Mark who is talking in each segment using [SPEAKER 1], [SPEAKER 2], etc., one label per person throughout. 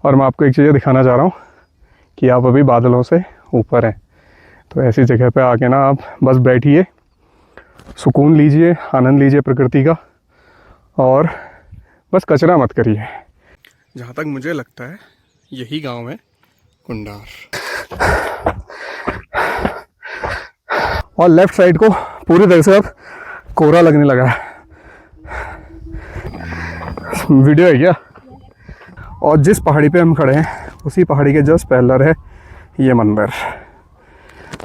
[SPEAKER 1] और मैं आपको एक चीज़ दिखाना चाह रहा हूँ कि आप अभी बादलों से ऊपर हैं। तो ऐसी जगह पे आके ना आप बस बैठिए, सुकून लीजिए, आनंद लीजिए प्रकृति का, और बस कचरा मत करिए। जहाँ तक मुझे लगता है यही गांव है कुंडार। और लेफ्ट साइड को पूरी तरह से अब कोहरा लगने लगा है। वीडियो है क्या? और जिस पहाड़ी पे हम खड़े हैं उसी पहाड़ी के जस्ट पहलर है ये मंदिर।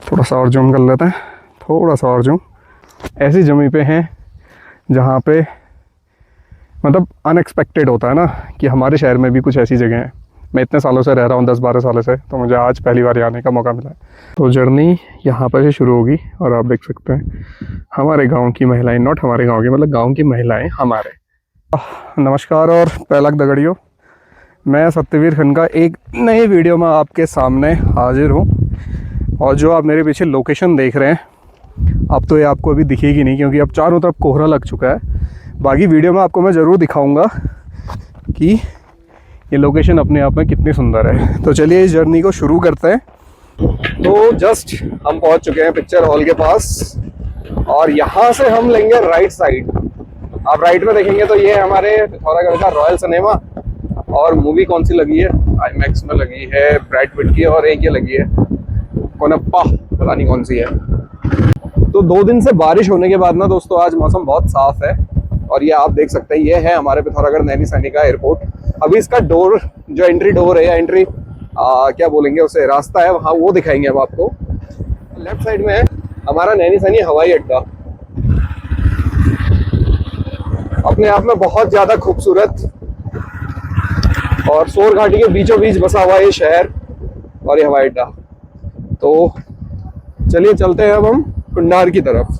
[SPEAKER 1] थोड़ा सा और जूम कर लेते हैं, थोड़ा सा और जूम। ऐसी जमीन पे हैं जहाँ पे मतलब अनएक्सपेक्टेड होता है ना कि हमारे शहर में भी कुछ ऐसी जगह हैं। मैं इतने सालों से रह रहा हूँ, 10-12 सालों से, तो मुझे आज पहली बार आने का मौका मिला है। तो जर्नी यहाँ पर से शुरू होगी और आप देख सकते हैं हमारे गांव की महिलाएं, नॉट हमारे गांव की, मतलब गांव की महिलाएं हमारे। नमस्कार और पैलक दगड़ियों, मैं सत्यवीर खनका एक नई वीडियो में आपके सामने हाजिर हूँ। और जो आप मेरे पीछे लोकेशन देख रहे हैं, अब तो ये आपको अभी दिखेगी नहीं क्योंकि अब चारों तरफ कोहरा लग चुका है। बाकी वीडियो में आपको मैं ज़रूर दिखाऊंगा कि ये लोकेशन अपने आप में कितनी सुंदर है। तो चलिए इस जर्नी को शुरू करते हैं। तो जस्ट हम पहुंच चुके हैं पिक्चर हॉल के पास और यहाँ से हम लेंगे राइट साइड। आप राइट में देखेंगे तो ये हमारे पिथौरागढ़ का रॉयल सिनेमा। और मूवी कौन सी लगी है? आईमैक्स में लगी है ब्रैड पिट की, और एक ये लगी है कोनप्पा, पता नहीं कौन सी है। तो 2 दिन से बारिश होने के बाद ना दोस्तों आज मौसम बहुत साफ है। और ये आप देख सकते हैं, ये है हमारे पिथौरागढ़ नैनी सैनी का एयरपोर्ट। अभी इसका डोर, जो एंट्री डोर है या एंट्री क्या बोलेंगे उसे, रास्ता है वहाँ, वो दिखाएंगे अब आपको। लेफ्ट साइड में है हमारा नैनी सैनी हवाई अड्डा, अपने आप में बहुत ज्यादा खूबसूरत और सोर घाटी के बीचों बीच बसा हुआ ये शहर और ये हवाई अड्डा। तो चलिए चलते हैं अब हम कुंडार की तरफ।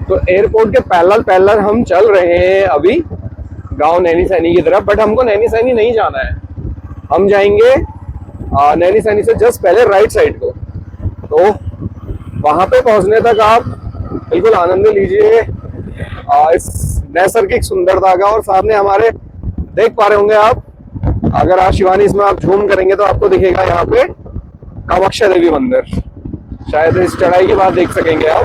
[SPEAKER 1] तो एयरपोर्ट के पैरेलल हम चल रहे हैं अभी गांव नैनी सैनी की तरफ। बट हमको नैनी सैनी नहीं जाना है, हम जाएंगे नैनी सैनी से जस्ट पहले राइट साइड को। तो वहां पे पहुंचने तक आप बिल्कुल आनंद लीजिए इस नैसर्गिक सुंदरता का। और सामने हमारे देख पा रहे होंगे आप, अगर आप शिवानी इसमें आप झूम करेंगे तो आपको दिखेगा यहाँ पे कामाख्या देवी मंदिर। शायद इस चढ़ाई के बाद देख सकेंगे आप।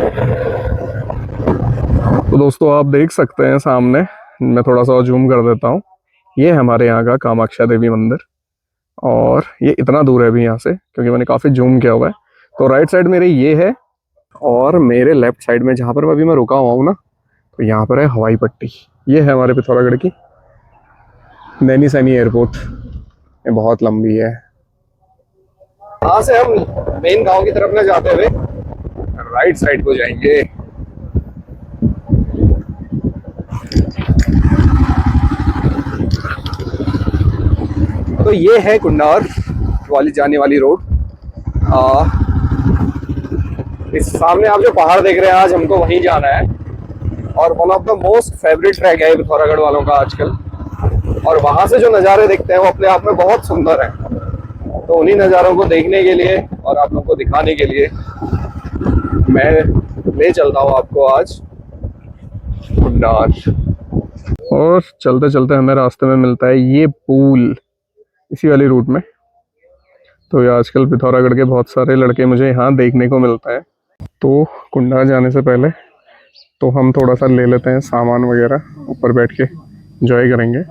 [SPEAKER 1] तो दोस्तों आप देख सकते हैं सामने, मैं थोड़ा सा और जूम कर देता हूँ, ये हमारे यहाँ का कामाख्या देवी मंदिर। और ये इतना दूर है अभी यहाँ से क्योंकि मैंने काफ़ी जूम किया हुआ है। तो राइट साइड मेरे ये है, और मेरे लेफ्ट साइड में जहाँ पर अभी मैं रुका हुआ हूँ ना, तो यहाँ पर है हवाई पट्टी। ये है हमारे पिथौरागढ़ की नैनी सैनी एयरपोर्ट। ये बहुत लंबी है। यहाँ से हम मेन गांव की तरफ न जाते हुए राइट साइड को जाएंगे। तो ये है कुंडार वाली जाने वाली रोड। इस सामने आप जो पहाड़ देख रहे हैं, आज हमको वहीं जाना है। और one of the most favourite track है पिथौरागढ़ वालों का आजकल। और वहां से जो नज़ारे दिखते हैं वो अपने आप में बहुत सुंदर है। तो उन्हीं नज़ारों को देखने के लिए और आप लोगों को दिखाने के लिए मैं ले चलता हूँ आपको आज कुंडार। और चलते चलते हमें रास्ते में मिलता है ये पुल, इसी वाली रूट में। तो ये आजकल पिथौरागढ़ के बहुत सारे लड़के मुझे यहाँ देखने को मिलता है। तो कुंडार जाने से पहले तो हम थोड़ा सा ले लेते हैं सामान वगैरह, ऊपर बैठ के एंजॉय करेंगे।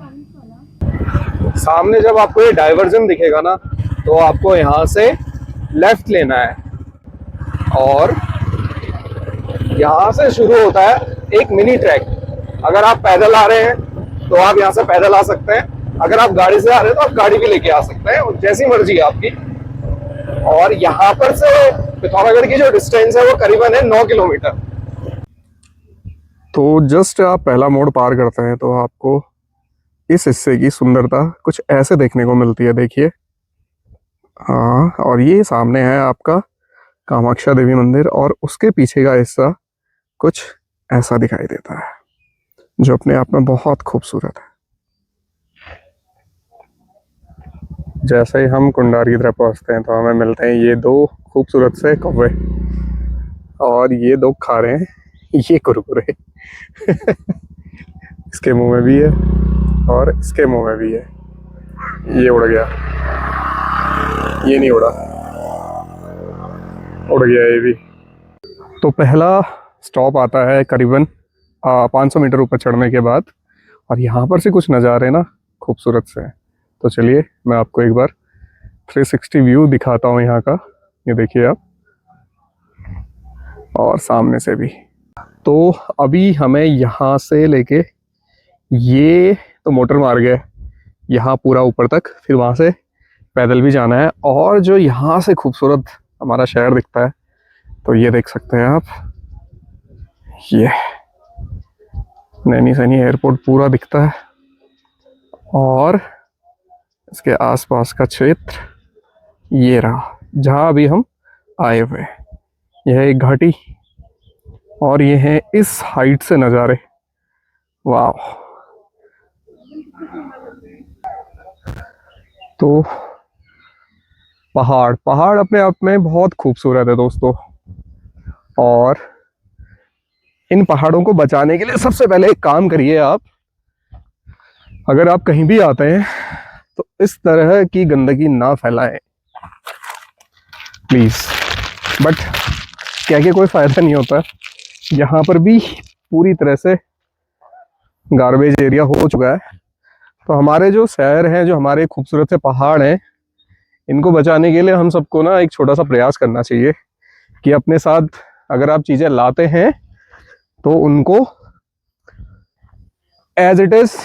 [SPEAKER 1] सामने जब आपको ये डाइवर्जन दिखेगा ना, तो आपको यहाँ से लेफ्ट लेना है। और यहाँ से शुरू होता है एक मिनी ट्रैक। अगर आप पैदल आ रहे हैं तो आप यहाँ से पैदल आ सकते हैं, अगर आप गाड़ी से आ रहे हैं तो आप गाड़ी भी लेके आ सकते हैं, जैसी मर्जी है आपकी। और यहाँ पर से पिथौरागढ़ की जो डिस्टेंस है वो करीबन है 9 किलोमीटर। तो जस्ट आप पहला मोड़ पार करते हैं तो आपको इस हिस्से की सुंदरता कुछ ऐसे देखने को मिलती है, देखिए। हाँ, और ये सामने है आपका कामाख्या देवी मंदिर, और उसके पीछे का हिस्सा कुछ ऐसा दिखाई देता है जो अपने आप में बहुत खूबसूरत है। जैसे ही हम कुंडार की तरफ पहुंचते हैं तो हमें मिलते हैं ये 2 खूबसूरत से कौवे, और ये 2 खा रहे हैं ये कुरकुरे इसके मुंह में भी है और इसके मुंह में भी है। ये उड़ गया, ये नहीं उड़ा, उड़ गया ये भी। तो पहला स्टॉप आता है करीबन 500 मीटर ऊपर चढ़ने के बाद, और यहाँ पर से कुछ नज़ारे ना खूबसूरत से हैं। तो चलिए मैं आपको एक बार 360 व्यू दिखाता हूँ यहाँ का। ये देखिए आप, और सामने से भी। तो अभी हमें यहाँ से लेके ये तो मोटर मार्ग है यहाँ पूरा ऊपर तक, फिर वहाँ से पैदल भी जाना है। और जो यहाँ से खूबसूरत हमारा शहर दिखता है, तो ये देख सकते हैं आप, ये नैनी सैनी एयरपोर्ट पूरा दिखता है, और इसके आसपास का क्षेत्र ये रहा जहाँ अभी हम आए हुए। यह एक घाटी, और ये है इस हाइट से नज़ारे। वाह। तो पहाड़ पहाड़ अपने आप में बहुत खूबसूरत है दोस्तों, और इन पहाड़ों को बचाने के लिए सबसे पहले एक काम करिए आप। अगर आप कहीं भी आते हैं तो इस तरह की गंदगी ना फैलाएं प्लीज। बट कह के कोई फायदा नहीं होता, यहाँ पर भी पूरी तरह से गार्बेज एरिया हो चुका है। तो हमारे जो शहर हैं, जो हमारे खूबसूरत से पहाड़ हैं, इनको बचाने के लिए हम सबको ना एक छोटा सा प्रयास करना चाहिए कि अपने साथ अगर आप चीज़ें लाते हैं तो उनको एज इट इज़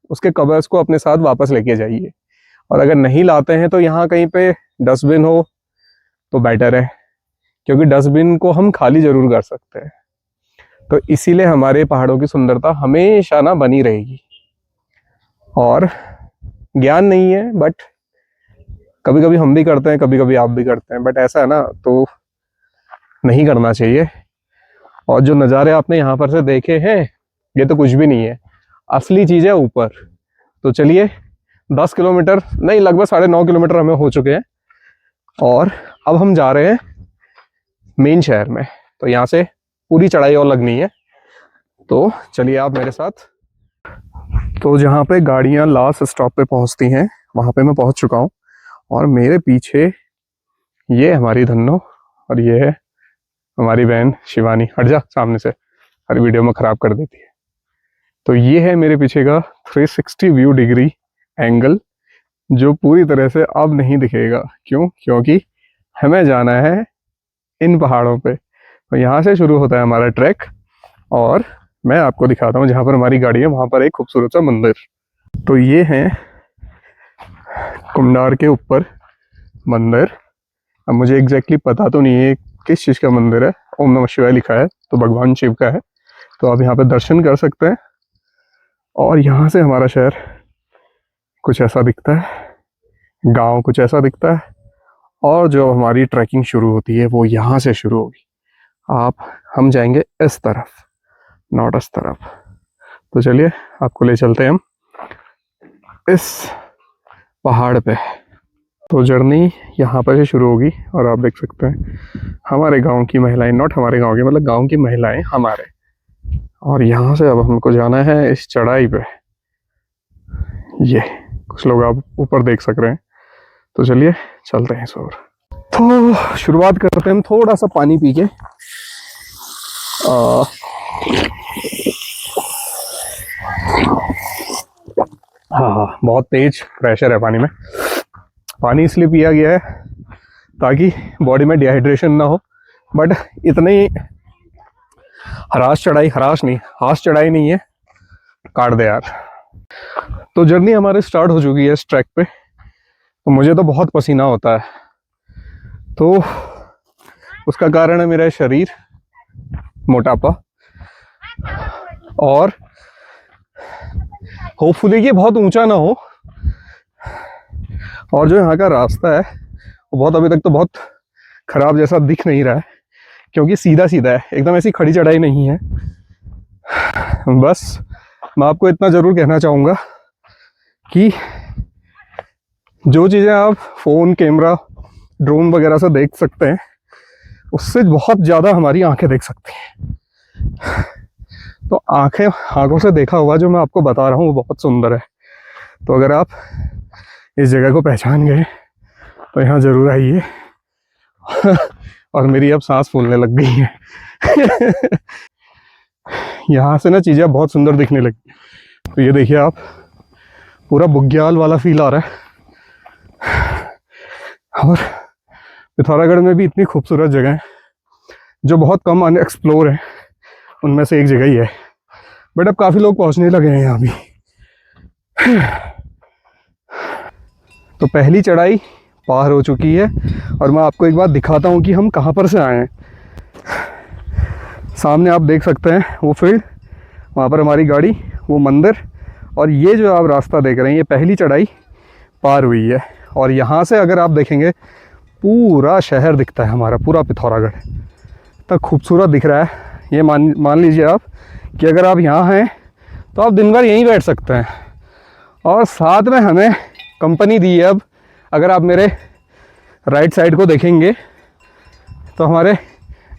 [SPEAKER 1] उसके कवर्स को अपने साथ वापस लेके जाइए। और अगर नहीं लाते हैं तो यहाँ कहीं पे डस्टबिन हो तो बेटर है, क्योंकि डस्टबिन को हम खाली ज़रूर कर सकते हैं। तो इसीलिए हमारे पहाड़ों की सुंदरता हमेशा ना बनी रहेगी। और ज्ञान नहीं है, बट कभी कभी हम भी करते हैं, कभी कभी आप भी करते हैं, बट ऐसा है ना, तो नहीं करना चाहिए। और जो नज़ारे आपने यहाँ पर से देखे हैं, ये तो कुछ भी नहीं है, असली चीज़ है ऊपर। तो चलिए 10 किलोमीटर नहीं, लगभग 9.5 किलोमीटर हमें हो चुके हैं, और अब हम जा रहे हैं मेन शहर में। तो यहाँ से पूरी चढ़ाई और लगनी है, तो चलिए आप मेरे साथ। तो जहाँ पे गाड़ियाँ लास्ट स्टॉप पे पहुँचती हैं, वहाँ पे मैं पहुँच चुका हूँ, और मेरे पीछे ये हमारी धन्नो, और ये है हमारी बहन शिवानी। हट जा सामने से, हर वीडियो में ख़राब कर देती है। तो ये है मेरे पीछे का 360 व्यू डिग्री एंगल, जो पूरी तरह से अब नहीं दिखेगा। क्यों? क्योंकि हमें जाना है इन पहाड़ों पे। तो यहाँ से शुरू होता है हमारा ट्रैक, और मैं आपको दिखाता हूँ जहाँ पर हमारी गाड़ी है वहाँ पर एक खूबसूरत सा मंदिर। तो ये है कुमडार के ऊपर मंदिर। अब मुझे एग्जैक्टली पता तो नहीं है किस चीज़ का मंदिर है, ओम नमः शिवाय लिखा है, तो भगवान शिव का है। तो आप यहाँ पे दर्शन कर सकते हैं, और यहाँ से हमारा शहर कुछ ऐसा दिखता है, गांव कुछ ऐसा दिखता है, और जो हमारी ट्रैकिंग शुरू होती है वो यहाँ से शुरू होगी। हम जाएंगे इस तरफ, नॉट इस तरफ। तो चलिए आपको ले चलते हैं हम इस पहाड़ पे। तो जर्नी यहाँ पर से शुरू होगी, और आप देख सकते हैं हमारे गांव की महिलाएं, नॉट हमारे गांव की, मतलब गांव की महिलाएं हमारे। और यहाँ से अब हमको जाना है इस चढ़ाई पे। ये कुछ लोग आप ऊपर देख सक रहे हैं। तो चलिए चलते हैं इस ओर। तो शुरुआत करते हैं हम थोड़ा सा पानी पी के। हाँ, बहुत तेज प्रेशर है पानी में। पानी इसलिए पिया गया है ताकि बॉडी में डिहाइड्रेशन ना हो, बट इतनी हाश चढ़ाई नहीं है, काट दे यार। तो जर्नी हमारे स्टार्ट हो चुकी है इस ट्रैक पे। तो मुझे तो बहुत पसीना होता है, तो उसका कारण है मेरा शरीर, मोटापा, और होपफुली कि बहुत ऊंचा ना हो। और जो यहाँ का रास्ता है वो बहुत, अभी तक तो बहुत खराब जैसा दिख नहीं रहा है, क्योंकि सीधा सीधा है, एकदम ऐसी खड़ी चढ़ाई नहीं है। बस मैं आपको इतना ज़रूर कहना चाहूँगा कि जो चीज़ें आप फ़ोन, कैमरा, ड्रोन वगैरह से देख सकते हैं, उससे बहुत ज़्यादा हमारी आंखें देख सकती हैं। तो आंखों से देखा हुआ जो मैं आपको बता रहा हूँ वो बहुत सुंदर है। तो अगर आप इस जगह को पहचान गए तो यहाँ ज़रूर आइए। और मेरी अब सांस फूलने लग गई है। यहाँ से ना चीज़ें बहुत सुंदर दिखने लगी। तो ये देखिए आप, पूरा बुग्याल वाला फील आ रहा है। और पिथौरागढ़ में भी इतनी खूबसूरत जगह है जो बहुत कम अनएक्सप्लोर है, उनमें से एक जगह ही है। बट अब काफ़ी लोग पहुँचने लगे हैं यहाँ भी। तो पहली चढ़ाई पार हो चुकी है और मैं आपको एक बात दिखाता हूँ कि हम कहाँ पर से आए हैं। सामने आप देख सकते हैं वो फील्ड, वहाँ पर हमारी गाड़ी, वो मंदिर, और ये जो आप रास्ता देख रहे हैं ये पहली चढ़ाई पार हुई है। और यहाँ से अगर आप देखेंगे पूरा शहर दिखता है हमारा, पूरा पिथौरागढ़ इतना खूबसूरत दिख रहा है। ये मान लीजिए आप कि अगर आप यहाँ हैं तो आप दिन भर यहीं बैठ सकते हैं। और साथ में हमें कंपनी दी है। अब अगर आप मेरे राइट साइड को देखेंगे तो हमारे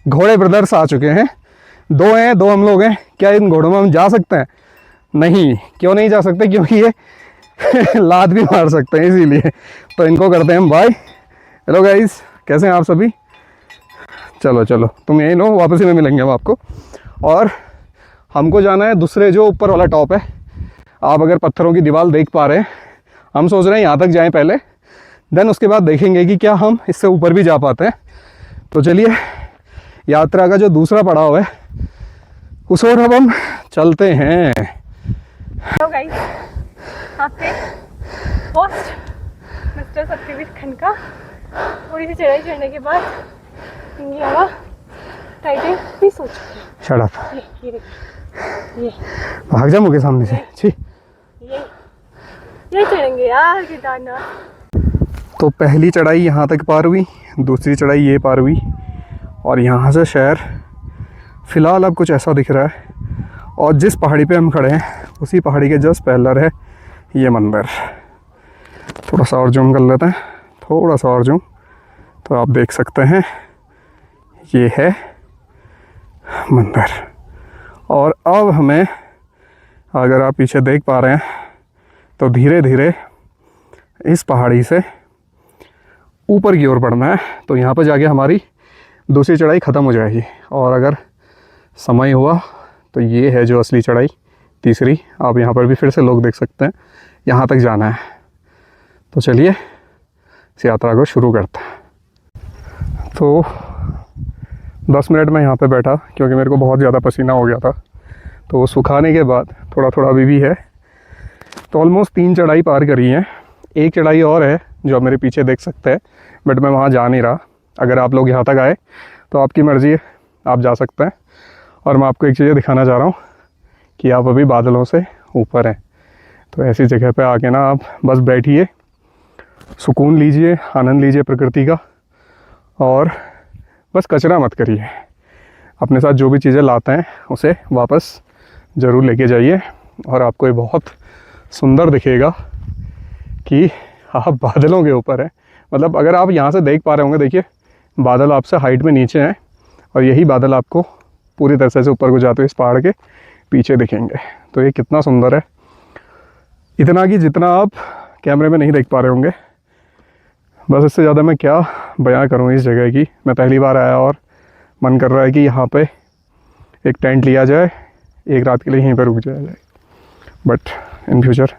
[SPEAKER 1] घोड़े ब्रदर्स आ चुके हैं। दो हम लोग हैं। क्या इन घोड़ों में हम जा सकते हैं? नहीं। क्यों नहीं जा सकते? क्योंकि ये लात भी मार सकते हैं, इसीलिए। तो इनको करते हैं हम बाय। हेलो गाइस, कैसे हैं आप सभी? चलो चलो तुम यहीं लो, वापस ही में मिलेंगे हम आपको। और हमको जाना है दूसरे जो ऊपर वाला टॉप है। आप अगर पत्थरों की दीवार देख पा रहे हैं, हम सोच रहे हैं यहाँ तक जाएं पहले, देन उसके बाद देखेंगे कि क्या हम इससे ऊपर भी जा पाते हैं। तो चलिए, यात्रा का जो दूसरा पड़ाव है उस ओर अब हम चलते हैं।
[SPEAKER 2] हेलो गाइस, आपके होस्ट मिस्टर सत्यवीर खनका। थोड़ी सी चढ़ाई चढ़ने के बाद ये हवा टाइटन भी सोच
[SPEAKER 1] शट अप।
[SPEAKER 2] ये
[SPEAKER 1] भाग जा मुझे सामने से। छी।
[SPEAKER 2] ये चढ़ेंगे यार केदारनाथ।
[SPEAKER 1] तो पहली चढ़ाई यहाँ तक पार हुई, दूसरी चढ़ाई ये पार हुई, और यहाँ से शहर फ़िलहाल अब कुछ ऐसा दिख रहा है। और जिस पहाड़ी पे हम खड़े हैं उसी पहाड़ी के जस्ट पहलर है ये मंदिर। थोड़ा सा और जूम कर लेते हैं, थोड़ा सा और जूम, तो आप देख सकते हैं ये है मंदिर। और अब हमें, अगर आप पीछे देख पा रहे हैं, तो धीरे धीरे इस पहाड़ी से ऊपर की ओर बढ़ना है। तो यहाँ पर जाके हमारी दूसरी चढ़ाई ख़त्म हो जाएगी। और अगर समय हुआ तो ये है जो असली चढ़ाई, तीसरी। आप यहाँ पर भी फिर से लोग देख सकते हैं, यहाँ तक जाना है। तो चलिए इस यात्रा को शुरू करते हैं। तो 10 मिनट में यहाँ पे बैठा क्योंकि मेरे को बहुत ज़्यादा पसीना हो गया था। तो वो सुखाने के बाद थोड़ा थोड़ा अभी भी है। तो ऑलमोस्ट 3 चढ़ाई पार करी है। एक चढ़ाई और है जो आप मेरे पीछे देख सकते हैं, बट मैं वहाँ जा नहीं रहा। अगर आप लोग यहाँ तक आए तो आपकी मर्ज़ी है, आप जा सकते हैं। और मैं आपको एक चीज़ दिखाना चाह रहा हूँ कि आप अभी बादलों से ऊपर हैं। तो ऐसी जगह पे आके ना आप बस बैठिए, सुकून लीजिए, आनंद लीजिए प्रकृति का, और बस कचरा मत करिए। अपने साथ जो भी चीज़ें लाते हैं उसे वापस ज़रूर लेके जाइए। और आपको ये बहुत सुंदर दिखेगा कि आप बादलों के ऊपर हैं। मतलब अगर आप यहाँ से देख पा रहे होंगे, देखिए बादल आपसे हाइट में नीचे हैं, और यही बादल आपको पूरी तरह से ऊपर को जाते हुए इस पहाड़ के पीछे दिखेंगे। तो ये कितना सुंदर है, इतना कि जितना आप कैमरे में नहीं देख पा रहे होंगे। बस इससे ज़्यादा मैं क्या बयां करूं इस जगह की। मैं पहली बार आया और मन कर रहा है कि यहाँ पे एक टेंट लिया जाए, एक रात के लिए यहीं पर रुक जाया जाए। बट इन फ्यूचर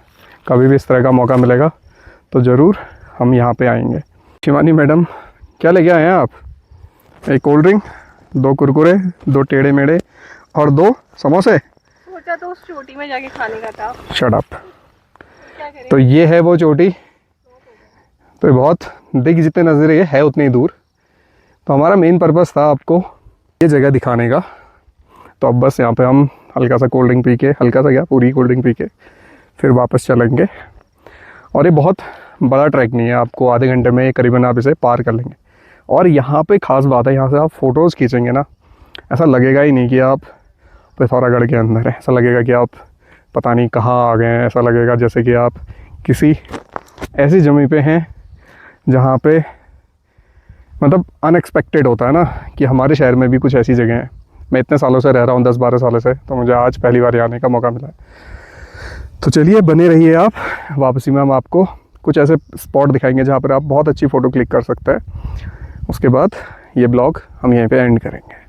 [SPEAKER 1] कभी भी इस तरह का मौका मिलेगा तो ज़रूर हम यहाँ पे आएंगे। शिवानी मैडम, क्या लेके आए हैं आप? एक कोल्ड ड्रिंक, 2 कुरकुरे, 2 टेढ़े मेढ़े और 2 समोसे।
[SPEAKER 2] सोचा तो उस चोटी में जाके खाने का था।
[SPEAKER 1] Shut up.
[SPEAKER 2] क्या करें?
[SPEAKER 1] तो ये है वो चोटी। तो ये बहुत दिख जितने नज़र है उतनी दूर। तो हमारा मेन पर्पस था आपको ये जगह दिखाने का। तो अब बस यहाँ पे हम हल्का सा कोल्ड ड्रिंक पी के, हल्का सा क्या, पूरी कोल्ड ड्रिंक पी के फिर वापस चलेंगे। और ये बहुत बड़ा ट्रैक नहीं है, आपको आधे घंटे में करीबन आप इसे पार कर लेंगे। और यहाँ पे ख़ास बात है, यहाँ से आप फ़ोटोज़ खींचेंगे ना, ऐसा लगेगा ही नहीं कि आप पिथौरागढ़ के अंदर है। ऐसा लगेगा कि आप पता नहीं कहाँ आ गए हैं। ऐसा लगेगा जैसे कि आप किसी ऐसी जगह पे हैं जहाँ पे मतलब अनएक्सपेक्टेड होता है ना, कि हमारे शहर में भी कुछ ऐसी जगह हैं। मैं इतने सालों से रह रहा हूँ, 10-12 सालों से, तो मुझे आज पहली बार आने का मौका मिला है। तो चलिए बने रहिए आप, वापसी में हम आपको कुछ ऐसे स्पॉट दिखाएंगे जहाँ पर आप बहुत अच्छी फ़ोटो क्लिक कर सकते हैं। उसके बाद ये ब्लॉग हम यहीं पे एंड करेंगे।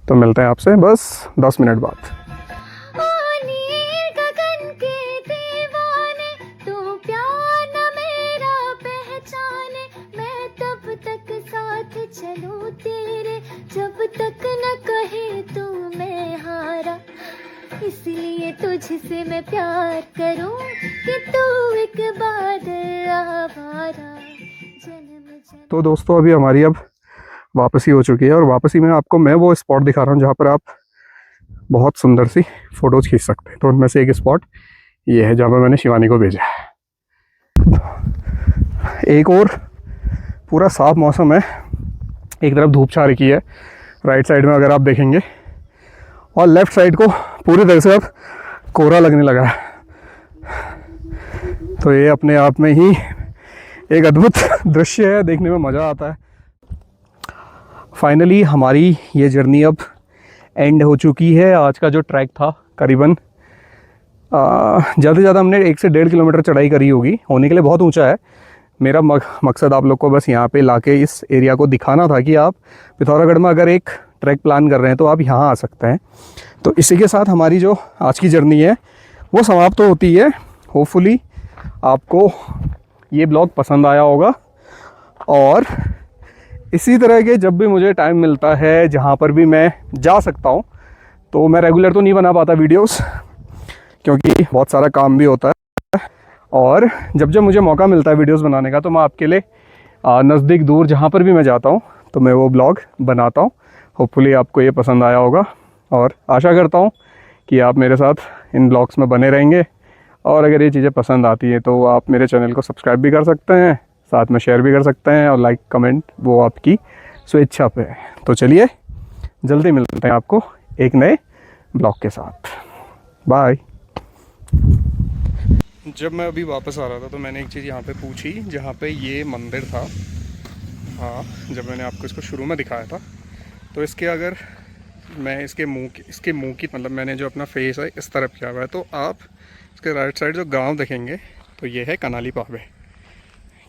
[SPEAKER 1] तो मिलते हैं आपसे बस 10 मिनट बाद।
[SPEAKER 3] चलूं तेरे जब तक न कहे तू मैं हारा, इसलिए तुझसे मैं प्यार करूं कि तू एक बादल आवारा।
[SPEAKER 1] तो दोस्तों अभी हमारी अब वापसी हो चुकी है और वापसी में आपको मैं वो स्पॉट दिखा रहा हूँ जहाँ पर आप बहुत सुंदर सी फ़ोटोज़ खींच सकते हैं। तो उनमें से एक स्पॉट ये है जहाँ पर मैंने शिवानी को भेजा है। एक और पूरा साफ मौसम है, एक तरफ धूप छा रखी है राइट साइड में अगर आप देखेंगे, और लेफ़्ट साइड को पूरी तरह से अब कोहरा लगने लगा है। तो ये अपने आप में ही एक अद्भुत दृश्य है, देखने में मज़ा आता है। फाइनली हमारी ये जर्नी अब एंड हो चुकी है। आज का जो ट्रैक था करीबन ज़्यादा से ज़्यादा हमने 1 से 1.5 किलोमीटर चढ़ाई करी होगी, होने के लिए बहुत ऊंचा है। मेरा मकसद आप लोग को बस यहाँ पे लाके इस एरिया को दिखाना था कि आप पिथौरागढ़ में अगर एक ट्रैक प्लान कर रहे हैं तो आप यहाँ आ सकते हैं। तो इसी के साथ हमारी जो आज की जर्नी है वो समाप्त तो होती है। होपफुली आपको ये ब्लॉग पसंद आया होगा, और इसी तरह के जब भी मुझे टाइम मिलता है जहाँ पर भी मैं जा सकता हूँ, तो मैं रेगुलर तो नहीं बना पाता वीडियोस क्योंकि बहुत सारा काम भी होता है, और जब जब मुझे मौका मिलता है वीडियोस बनाने का तो मैं आपके लिए नज़दीक दूर जहाँ पर भी मैं जाता हूँ तो मैं वो ब्लॉग बनाता हूँ। होपफुली आपको ये पसंद आया होगा और आशा करता हूँ कि आप मेरे साथ इन ब्लॉग्स में बने रहेंगे। और अगर ये चीज़ें पसंद आती हैं तो आप मेरे चैनल को सब्सक्राइब भी कर सकते हैं, साथ में शेयर भी कर सकते हैं, और लाइक कमेंट वो आपकी स्वेच्छा पे है। तो चलिए जल्दी मिलते हैं आपको एक नए ब्लॉग के साथ। बाय। जब मैं अभी वापस आ रहा था तो मैंने एक चीज़ यहाँ पे पूछी जहाँ पे ये मंदिर था। हाँ, जब मैंने आपको इसको शुरू में दिखाया था तो इसके अगर मैं इसके मुंह की मतलब मैंने जो अपना फेस है इस तरफ किया हुआ है, तो आप इसके राइट साइड जो गांव देखेंगे तो ये है कनाली पावे,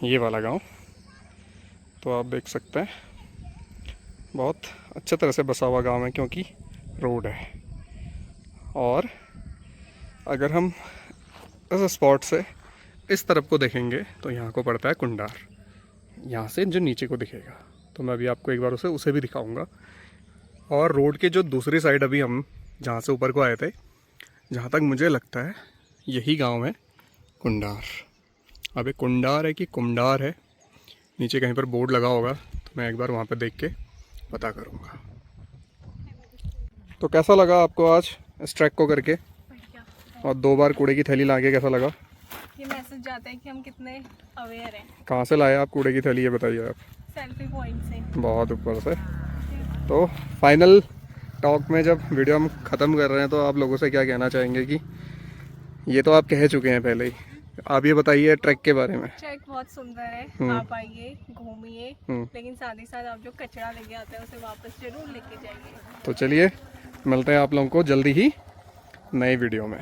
[SPEAKER 1] ये वाला गांव। तो आप देख सकते हैं बहुत अच्छे तरह से बसा हुआ गांव है क्योंकि रोड है। और अगर हम इस स्पॉट से इस तरफ को देखेंगे तो यहाँ को पड़ता है कुंडार, यहाँ से जो नीचे को दिखेगा। तो मैं अभी आपको एक बार उसे भी दिखाऊंगा। और रोड के जो दूसरी साइड अभी हम जहाँ से ऊपर को आए थे, जहाँ तक मुझे लगता है यही गांव है कुंडार। अब ये कुंडार है कि कुंडार है, नीचे कहीं पर बोर्ड लगा होगा, तो मैं एक बार वहाँ पर देख के पता करूँगा। तो कैसा लगा आपको आज इस ट्रैक को करके, और 2 बार कूड़े की थैली लाके कैसा लगा?
[SPEAKER 2] ये मैसेज जाता है कि हम कितने अवेयर हैं।
[SPEAKER 1] कहाँ से लाए आप कूड़े की थैली, ये बताइए आप?
[SPEAKER 2] सेल्फी पॉइंट से,
[SPEAKER 1] बहुत ऊपर से। तो फाइनल टॉक में जब वीडियो हम ख़त्म कर रहे हैं तो आप लोगों से क्या कहना चाहेंगे? कि ये तो आप कह चुके हैं पहले ही, आप ये बताइए ट्रैक के बारे में।
[SPEAKER 2] ट्रैक बहुत सुंदर है, आप आइए घूमिए, लेकिन साथ ही साथ आप जो कचरा लेके आते हैं उसे वापस जरूर लेके जाइए।
[SPEAKER 1] तो चलिए मिलते हैं आप लोगों को जल्दी ही नई वीडियो में।